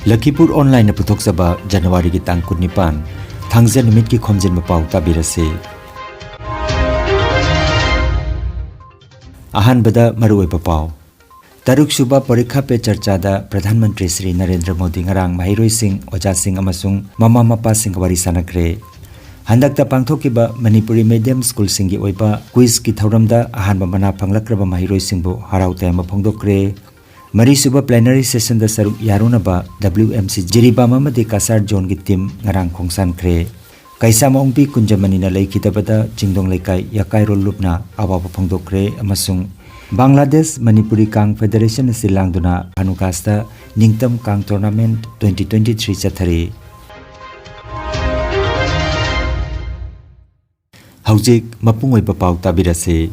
Lakhipuronline na puthokjaba January ki tang 19 thangja numit ki Khomjinba Pao tabirase. Ahanbada maruoiba pau. Taruk suba parikha pe charcha da Pradhan Mantri Shri Narendra Modi ngarang mahiroi sing oja sing amasung mama mapa sing wari sanakre. Handakta pangthokiba Manipuri medium school singi oiba quiz ki thauramda ahanba mana phanglakraba mahiroi singbu haraute ama phongdokre. Mari suba plenary session da saruk yarunaba WMC Jiriba mamadi Kasar Zone ki team ngarang khongsan kre. Kaisa maungpi kunjamani na laikitabada jingdong laikai yakai rol lupna awaba phongdokre amasung Bangladesh Manipuri Kang Federation silangduna Hanukasta Ningtam Kang Tournament 2023 chathari. Haujik mapungoiba pau tabirase.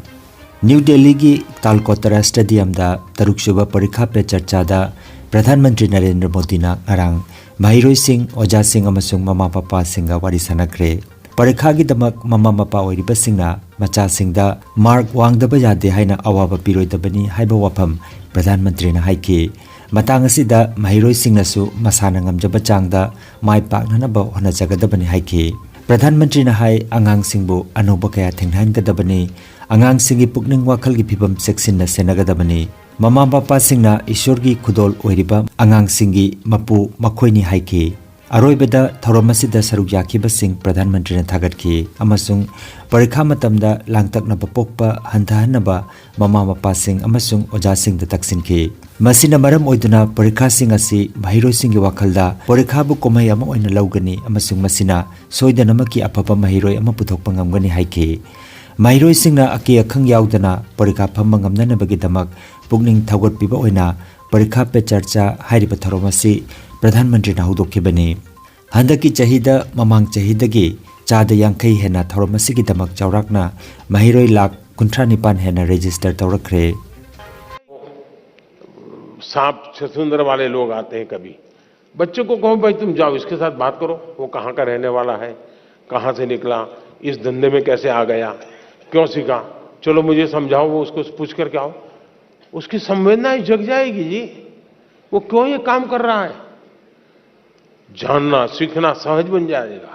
New Delhi ki Talkotara Stadium da taruk suba parikha pe charcha da Pradhan Mantri Narendra Modi na ngarang mahiroi sing oja sing amasung mama papa singa wari sanakre. Parikha gi damak mama mapa oiriba singna macha singda mark wangdaba yade haina awaba piroidabani haiba wafam Pradhan Mantri na haiki. Matang asida mahiroi singnasu masana ngamjaba changda mai paknanaba honajagadabani haiki. Pradhan Mantri na hai angang singbu anuba kaya thenghan gadabani angang singi pukning wakal gi phibam seksin na senagadabani mama papa singna ishor gi khudol oiriba angang singi mapu makhoini haiki. Aroibada thoromasida saruk yakiba sing Pradhan Mantri na thagatki amasung parikha matamda langtakna bapokpa hantahanaba mama mapa sing amasung oja sing da taksinki. Masina maram oiduna parikha sing asi mahiroi singi wakalda parikha bu komai ama oina laugani amasung masina soidanamaki apapa mahiroi ama puthokpa ngamgani haiki. Mahiroi singna aki akhang yaudana parikha phamma ngamnanabagi damak pukning thawgat piba oina parikha pe charcha hairiba tharomasi Pradhan Mantri na hudokibani. Handaki chahida mamang chahidagi chada yangkai hena tharomasi ki damak chaurakna mahiroi lakh 39 hena register taurakre. सांप छछूंदर वाले लोग आते हैं कभी बच्चों को कहो भाई तुम जाओ इसके साथ बात करो वो कहाँ का रहने वाला है कहाँ से निकला इस धंधे में कैसे आ गया क्यों सीखा चलो मुझे समझाओ वो उसको पूछ करके आओ उसकी संवेदनाएं जग जाएगी जी वो क्यों ये काम कर रहा है जानना सीखना सहज बन जाएगा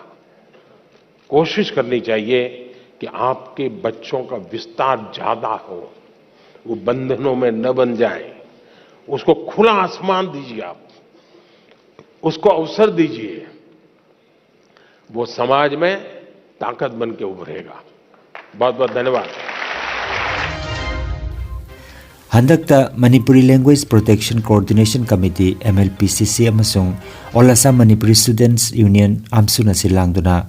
कोशिश करनी चाहिए कि आपके बच्चों का विस्तार ज्यादा हो वो बंधनों में न बन जाए उसको खुला आसमान दीजिए आप उसको अवसर दीजिए वो समाज में ताकत बन के उभरेगा बहुत बहुत धन्यवाद Handakta Manipuri Language Protection Coordination Committee MLPCC amasung All Assam Manipuri Students Union amsuna silangduna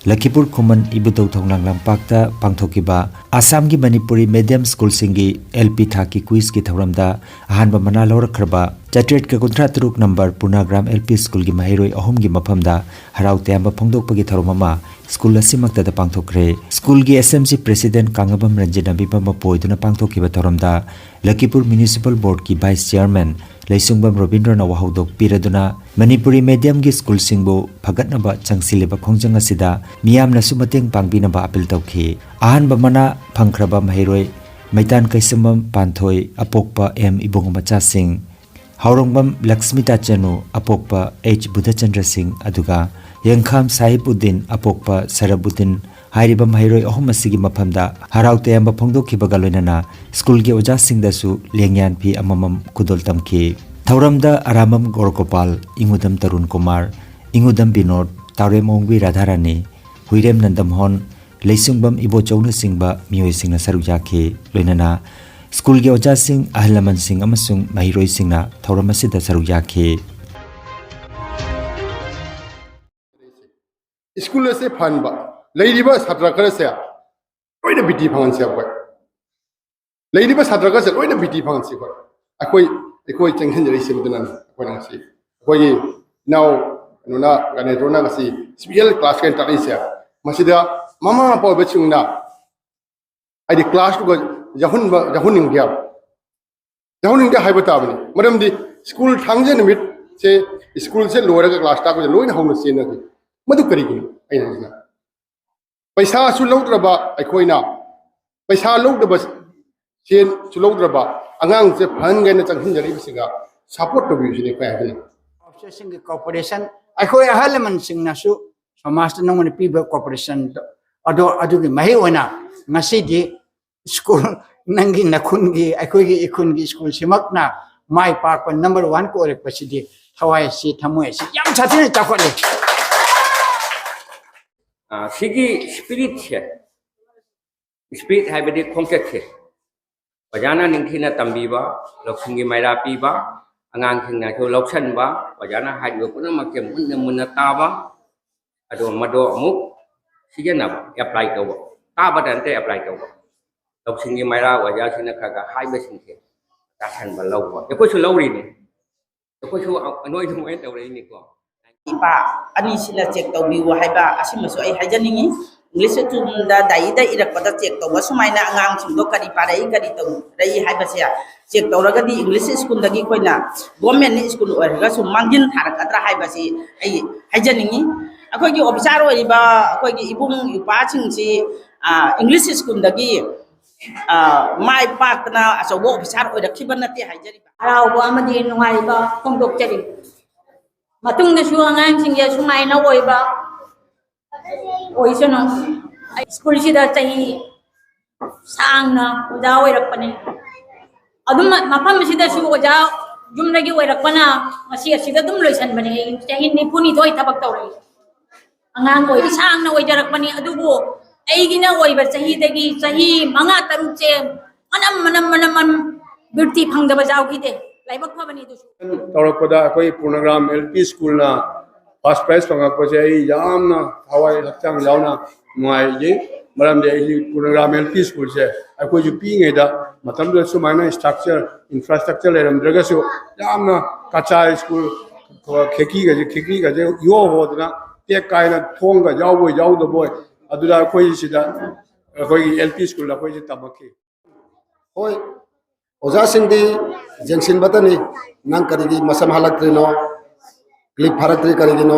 Lakhipur Khuman ibutau thonglang lampakta pangthokiba Assam gi Manipuri medium school singi LP thaki quiz ki thauramda ahanba mana lawrakhraba Chatret ka kuntra turuk number Punagram LP school gi mahiroi ahum gi maphamda haraute amba phongdokpagi tharomama school asimakta da pangthokre school gi SMC president Kangabam Ranjana bibama poiduna pangthokiba tharamda Lakhipur Municipal Board ki vice chairman Laisungbam Robindrana wahodok piraduna Manipuri medium gi school singbo phagatnaba changsileba khongjang asida miyamna sumateng pangbinaba apil tawkhi ahanba mana phangkhraba mahiroi maitan kaisamam panthoi apokpa M ibong macha sing Haurongbam Lakshmita Chanu apokpa H Budhachandra Singh aduga Yangkham Sahibuddin apokpa Sarabuddin hairiba mahiroi ahum asigi maphamda haraute amba phongdokhibaga loinana school gi oja singdasu lengyan phi amamam kudol tamki thauramda Aramam Gorgopal Ingudam Tarun Kumar Ingudam Binod Taremongbi Radharani Huirem Nandamhon Leisungbam Ibo Chowna Singba miyoi singna saruk yakhi loinana School gi oja sing ahlaman sing amasung mahiroi singna thauramasi da saruk yakhi. School se phanba leidiba satra kare se loina biti phangan se ko leidiba satra kare se loina biti phangan se ko akoi chenghen jari se budan ko na se ko ye now nuna gane rona ngasi special class kan tari se masida mama pa bechungna ai class ko jahuning dia haibata bani madam di school thangje nimit se school se lora ka class ta ko loina hawna se na madu kari gi ai na paisa su lawdraba aikoina paisa lawdraba chen su lawdraba angang se phan ga na changhin jari bisinga support to bi sini pa officers की cooperation अखोई अहल मन सिंह नसु समाज नंगन पीबा cooperation अदो अदुगी मही वना ngasi di school nangi nakhungi अखोई इखुनगी school सिमकना माई पाक पर number 1 को एक पसिदी थवाई सी थमोय सी याम छाथिन चाखले सिगी स्पिरिट है बदे खोंचत थे वजाना निंखिना तंबीबा लौसिंगी मैरा पीबा अंगांग खिंगना तो लौसनबा वजाना हाइयो पुनः मके मुन्न मुन्न ताबा अदो मदो अमुक सिगेनाबा अप्लाई तोबा ताबा दंते अप्लाई तोबा लौसिंगी मैरा वजासिना खगा हाइबे सिंखे तासन बलौबा एकोसु लौरिनी एकोसु अनोय दुमै तौरेनी को इपा अनि सिला चेक तौबिउ हाइबा असिमसु आई हाइजनिंगी इंग्लिश चुमदा दाइदा इरकपदा चेक तौबा सुमाइना अंगांग सिंदो करि पारई करि तौ रई हाइबासे चेक तौरगदी इंग्लिश स्कूल दगी कोइना गवर्नमेंट स्कूल ओरगा सु मांगिन थारकद्रा हाइबासे आई हाइजनिंगी अखोगी ऑफिसर ओइबा अखोगी इबुंग इपासिंगसी इंग्लिश स्कूल दगी माय पाकना असो ऑफिसर ओरखिबा नते हाइजरिबा हराउबा अमदि नुंगाइबा फोंदोकचरी मतुंगदसु अंगांसिंगे सुमाइना ओइबा ओइसनो स्कूल सिदा चाही सांगना ओजा ओइरकपने अदुम मफम सिदासु ओजा जुमनगी ओइरकपना मसी असिदा दुम लोइसनबने चाही निपुनी थोय थबक तौरै अंगांग ओइ सांगना ओइजरकपने अदुबो एगिना ओइबा चाही चाही मंगा तरुक चे मनम बिरती फंगदबा जाउगिदे लाइबक फबनी दुसु तौरपदा कोई पूर्णग्राम एलपी स्कूल ना फर्स्ट प्राइज फंगपसे यामना हवाई हक्चांग यावना नुआई मरम दे पूर्णग्राम एलपी स्कूल से अखोई जु पीङेदा मतम दे सुमाइना स्ट्रक्चर इंफ्रास्ट्रक्चर लेरम द्रगसु यामना कच्चा स्कूल खेकी गजे यो होदना टेक कायना थोंगा यावो यावदो बोय अदुदा अखोई सिदा अखोई एलपी स्कूल अखोई जे तमकी होय ओजा सिंदी जेंसिन बतनी नंग करिगी मसम हलक्त्रिनो क्लिप फरक्त्रि करिगिनो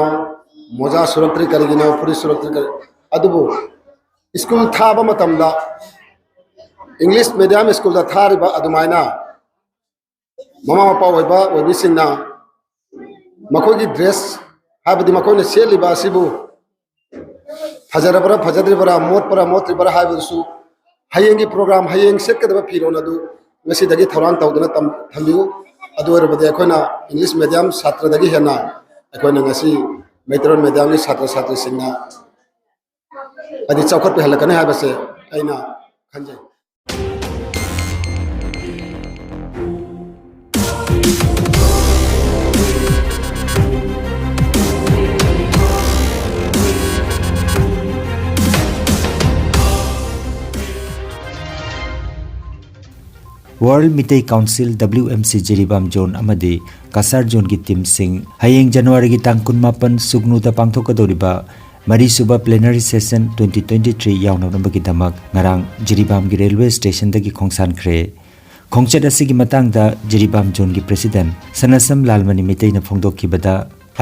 मोजा सुरक्त्रि करिगिनो पुरी सुरक्त्रि कर अदुबो स्कूल थाबा मतमदा इंग्लिश मीडियम स्कूल दा थारिबा अदुमाइना ममा मपा ओइबा ओइबिसिंना मखोगी ड्रेस हाबदि मखोने सेलिबा सिबु फजरबरा फजद्रिबरा मोत्रिबरा हाबदसु हयेंगी प्रोग्राम हयेंग सेटकदबा फिरोन अदु ngasi thorang tawdana thambiu adu orbade akoina english medium chhatra dagi hena akoina ngasi metron medium ni chhatra chhatri singna adi chawkhat pe halakane ha base aina khanjai World Mitei Council WMC Jiribam Zone amadi Kasar Zone ki team sing hayeng January ki tang 18 sugnu da pangthokadoriba mari suba plenary session 2023 yauna nambagi damak ngarang Jiribam ki railway station dagi khongsan khre khongchat asigi matang da Jiribam Zone ki president Sanasam Lalmani Mitei na phongdokki bada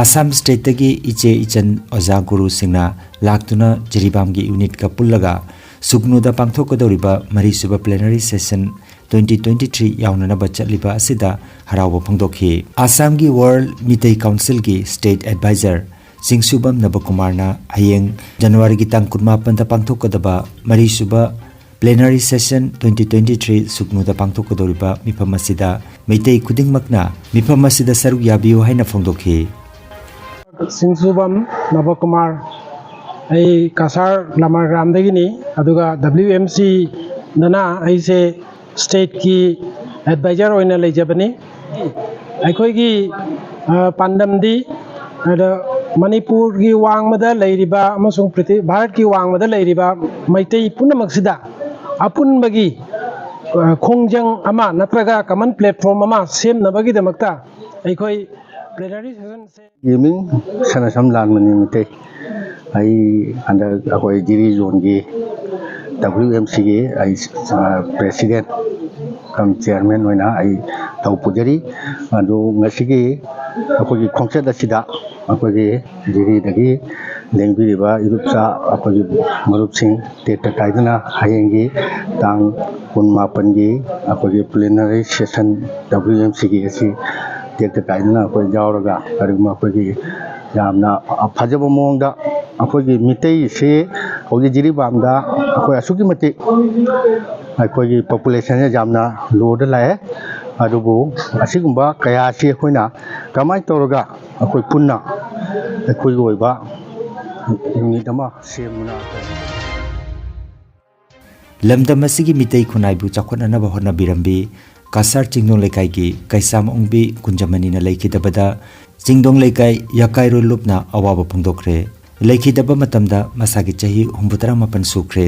Assam state dagi iche ichan oja guru singna laktuna Jiribam ki unit ka pullaga sugnu da pangthokadoriba mari suba plenary session 2023 yaunana bachaliba asida harawa phangdokhi Assam gi World Mitei Council gi State Advisor Singsubam Nabakumar na hayeng January gi tang 18 da pangthokadaba mari suba plenary session 2023 sugnu da pangthokadoriba mifam asida Mitei khudingmakna mifam asida saruk yabiu haina phangdokhi Singsubam Nabakumar ai Kasar Lamar Gram dagini aduga WMC dana aise state की adviser होने ले जबनी अखोई की पांडमदी मणिपुर की वांग मदा लेरिबा अमसुंग भारत की वांग मदा लेरिबा मैतै पुनमक्सिदा अपुनबगी खोंजंग अमा नत्रगा कमन platform अमा सेमनबगी दमक्ता अखोई प्लेनरी सेशन से गेमिंग सनसम लानमनी मितै आई अंडर अखोई जिरी जोन की WMC के आई प्रेसिडेंट कम चेयरमैन होना आई तौपुजरी अदो ngasi अखोई खोंचत असिदा अखोई जिरी दगी लेंबिरिबा इरुपसा अखोई मरुपसिंग टेट कायदना हायेंगी तांग 19 की अखोई प्लेनरी सेशन WMC की asi ꯇꯦꯛꯇ ꯀꯥꯏꯗꯅ ꯑꯩꯈꯣꯏ ꯌꯥꯎꯔꯒ ꯀꯔꯤꯒꯨꯝꯕ ꯑꯩꯈꯣꯏꯒꯤ ꯌꯥꯝꯅ ꯐꯖꯕ ꯃꯑꯣꯡꯗ ꯑꯩꯈꯣꯏꯒꯤ ꯃꯤꯇꯩꯁꯤ ꯍꯧꯖꯤꯛ ꯖꯤꯔꯤꯕꯥꯝꯗ ꯑꯩꯈꯣꯏ ꯑꯁꯨꯛꯀꯤ ꯃꯇꯤꯛ ꯑꯩꯈꯣꯏꯒꯤ ꯄꯣꯄꯨꯂꯦꯁꯟꯁꯦ ꯌꯥꯝꯅ ꯂꯣꯗ ꯂꯥꯛꯑꯦ ꯑꯗꯨꯕꯨ ꯑꯁꯤꯒꯨꯝꯕ ꯀꯌꯥꯁꯤ ꯑꯩꯈꯣꯏꯅ ꯀꯃꯥꯏꯅ ꯇꯧꯔꯒ ꯑꯩꯈꯣꯏ ꯄꯨꯟꯅ ꯑꯩꯈꯣꯏꯒꯤ ꯑꯣꯏꯕ ꯌꯨꯅꯤꯠ ꯑꯃ ꯁꯦꯝꯗꯨꯅ lamdam asigi mitei khunaibu chakhotnanaba hotnabirambi kasar chingdong lekai kaisam ongbi kunjamani na leikidabada chingdong lekai yakairo lupna awaba phongdokre leikidaba matamda masagi chahi 68 sukre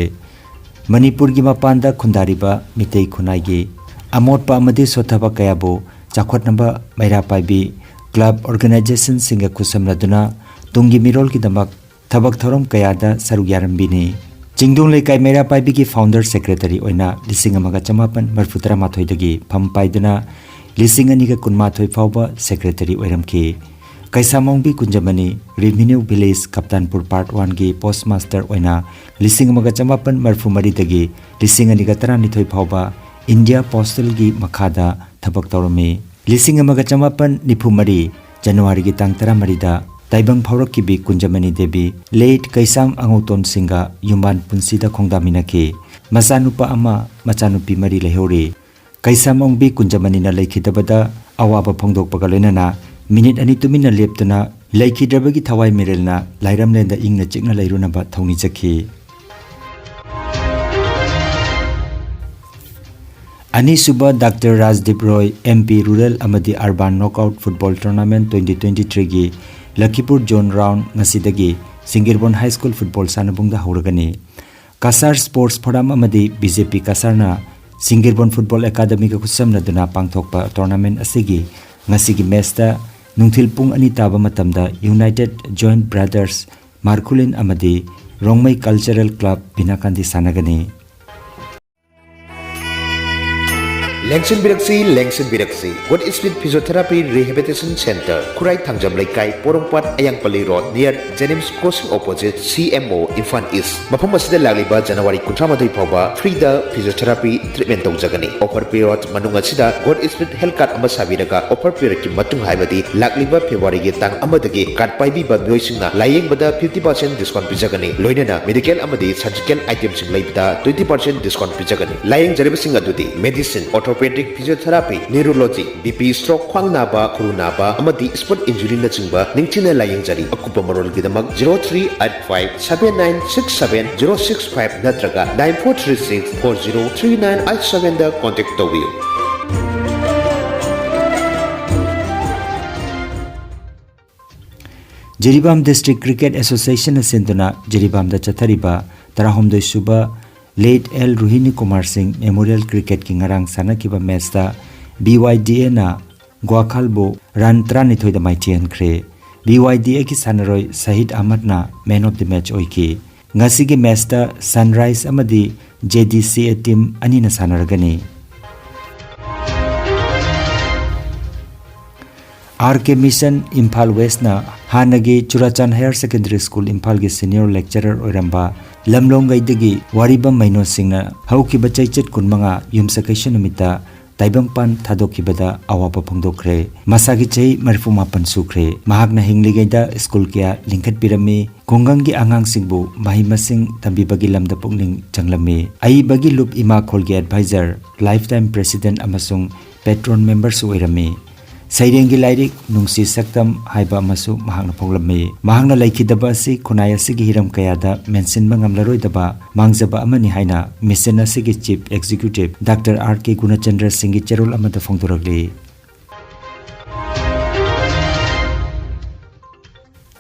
manipur gi mapanda khundariba mitei khunai amotpa amadi sothaba kayabo chakhotnaba maira paibi club organization singa kusamraduna tungi mirol ki damak thabak thorom kayada saru yarambini chingdong lekai maira paibi ki founder secretary oina lising amaga chamapan marfutara mathoi dagi pham paiduna lising ani ga kunmathoi fawba secretary oiramki kaisamongbi kunjamani revenue village kaptanpur part 1 gi postmaster oina lising amaga chamapan marfumari dagi lising ani ga tarani thoi fawba india postal gi makhada thabak tawrami lising amaga chamapan nifumari january gi tang 13 da taibang phaurak ki bi kunjamani debi late kaisam angoton singa yuman punsida khongdaminaki masanupa ama machanupi mari lehori kaisam ongbi kunjamani na lekhidabada awaba phongdok pagaloinana minute ani tumina leptuna lekhidabagi thawai mirelna lairamlenda ingna chikna leiruna ba thongni jakhi ani suba dr rajdeep roy mp rural amadi urban knockout football tournament 2023 gi Lakhipur zone round ngasidagi Singirbon High School football sanabungda hauragani Kasar Sports Forum amadi BJP Kasarna Singirbon Football Academy ka kusamnaduna pangthokpa tournament asigi ngasigi matchta nungthil pung ani taba matamda United Joint Brothers Markulin amadi Rongmai Cultural Club Binakandi sanagani Lengsin Biraksi God Spirit Physiotherapy Rehabilitation Center Kurai Thangjam Laikai Porongpat Ayangpalli Road near Jenims Crossing opposite CMO Infant East Mafam asida lagliba January 13 fawba free da physiotherapy treatment tawjagani offer period manung asida God Spirit Health Card ama sabiraga offer period ki matung haibadi lagliba February gi tang amadagi card paibi ba myoisingna layingbada 50% discount pijagani loinena medical amadi surgical items sing laibda 20% discount pijagani laying jaribasing adudi medicine orthopedic physiotherapy neurology BP stroke khwang naba khuru naba amadi sport injury na chingba ningchina laying jari akupa marol gidamak 0385796706 natraga 9436403987 da contact tawiyo Jiribam District Cricket Association asinduna Jiribam da chathariba tarahomdoi suba late L Ruhini Kumar Singh Memorial Cricket ki ngarang sanakiba match da BYDA na Gwakhalbo run 38 da maitian khre BYDA ki sanaroi Sahid Ahmad na man of the match oiki ngasi gi match da Sunrise amadi JDC team ani na sanaragani RK Mission Imphal West na Hanagi Churachan Higher Secondary School Imphal gi senior lecturer oiramba lamlongai dagi waribam maino singna hauki bachai kunmanga yumsakaisha namita taibangpan thadokibada awapa phongdokre masagi chei marfuma pan sukre mahakna hingligaida school kya lingkhat pirami kongangi angang singbu mahimasing tambibagi lamda pungling changlami ai bagi lup ima kholgi advisor lifetime president amasung patron member su oirami Sairengi Lairik Nungsi Saktam Haiba Masu Mahangna Poglami Mahangna Laikidaba si Kunaya Sigi Hiram Kayada mention Bangamlaroi daba Mangjaba Amani Haina Mission Sigi Chief Executive Dr. R.K. Gunachandra Singh Cherol Amada Fongduragli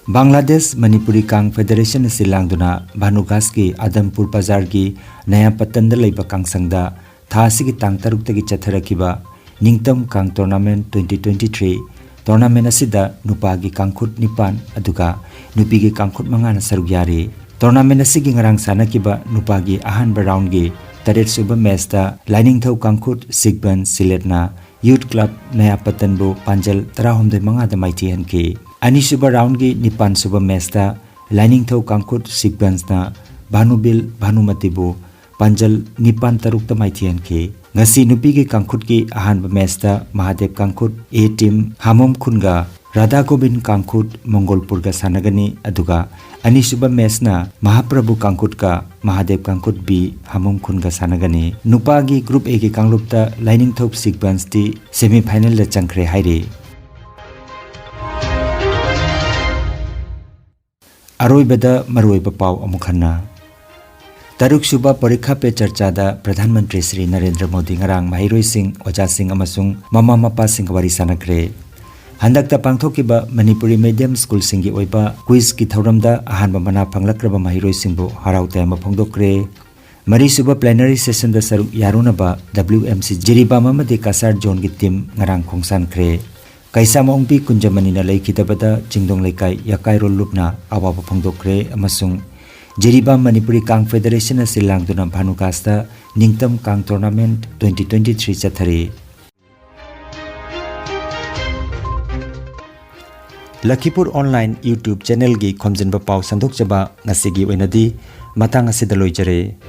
Bangladesh Manipuri Kang Federation Silangduna Bhanugas ki Adampur Bazar ki Naya Patanda Laiba Kangsangda Tha Sigi Tang Taruktagi Chatharakiba Ningtam Kang Tournament 2023 Tournament asida nupagi kangkhut nipan aduga nupigi kangkhut mangana sarugyari Tournament asigi ngarang sanakiba nupagi ahanba round gi taret suba match da lining thau kangkhut Sigban Siletna Youth Club Naya Patanbu Panjal 39 da maiti hanki ani suba round gi nipan suba match da lining thau kangkhut Sigbans na Bhanubil Bhanumatibu Panjal Nipan Tarukta Maithian Ki ngasi nupi gi kangkhut ki ahan mesta Mahadev Kangkhut A team Hamom Khunga Radha Gobind Kangkhut Mongolpur ga sanagani aduga Anisuba mesna Mahaprabhu Kangkhut ka Mahadev Kangkhut B Hamom Khunga sanagani nupa gi group A gi kanglupta lining thop sequence ti semi final la changkhre haire Aroibada Maroiba Pau Amukhanna Taruk Suba Parikha Pe Charcha da Pradhan Mantri Sri Narendra Modi ngarang Mahiroi Singh Oja Singh amasung Mama Mapa Singh wari sanakre Handakta pangthokiba Manipuri medium school singi oiba quiz ki thauramda ahanba mana phanglakraba Mahiroi Singh bu haraute ama phongdokre Mari Suba plenary session da saruk yarunaba WMC Jiriba Mamadi Kasar Zone ki team ngarang khongsan kre Kaisa maungpi kunjamani na laikhitabada Jingdong Laikai Yakai Rol Lupna awaba phongdokre amasung Jiriba Manipuri Kang Federation na silangduna Bhanukasta Ningtam Kang Tournament 2023 chathari Lakhipuronline YouTube channel gi Khomjinba Pao sandok chaba ngasigi oinadi matang asida loijare